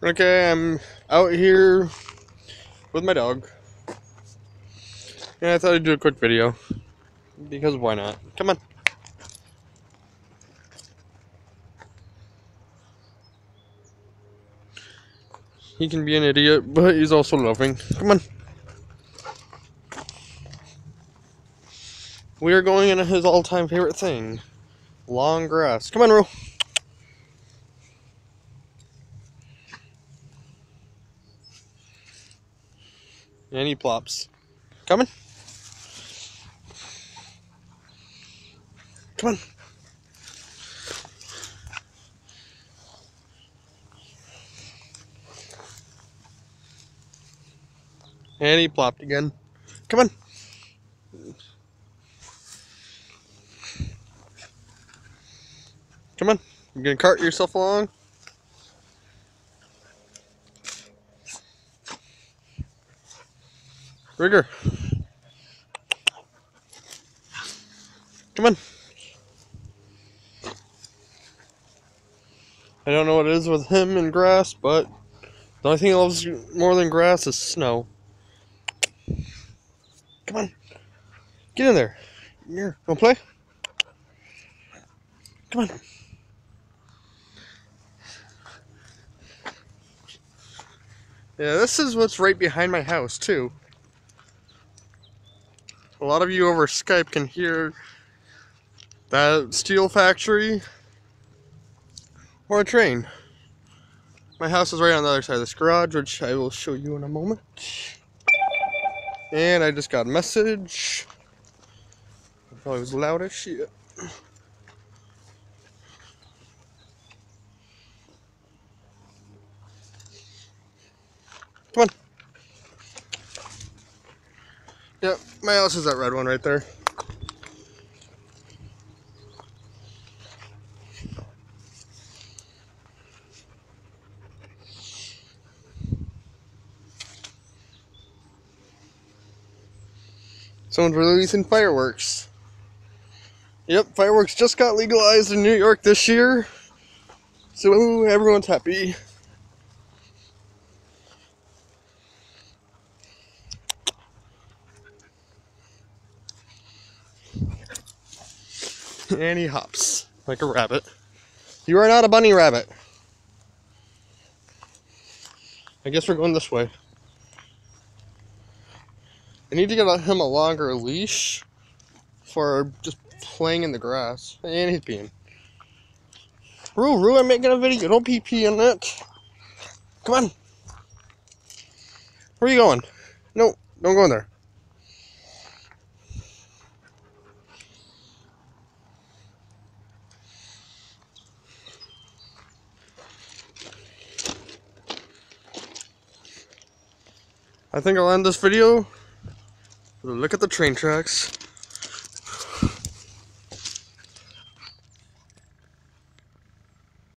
Okay, I'm out here with my dog. And I thought I'd do a quick video. Because why not? Come on. He can be an idiot, but he's also loving. Come on. We are going into his all-time favorite thing. Long grass. Come on, Ru. And he plops. Coming. Come on. And he plopped again. Come on. Come on. You gonna cart yourself along? Rigger. Come on. I don't know what it is with him and grass, but the only thing he loves more than grass is snow. Come on. Get in there. Here. Wanna play? Come on. Yeah, this is what's right behind my house, too. A lot of you over Skype can hear that steel factory or a train. My house is right on the other side of this garage, which I will show you in a moment. And I just got a message. I probably was loud as shit. Come on. Yep, my house is that red one right there. Someone's releasing fireworks. Yep, fireworks just got legalized in New York this year. So everyone's happy. And he hops like a rabbit. You are not a bunny rabbit. I guess we're going this way. I need to get him a longer leash for just playing in the grass. And he's peeing. Rue, I'm making a video. Don't pee in it. Come on. Where are you going? No, don't go in there. I think I'll end this video with a look at the train tracks.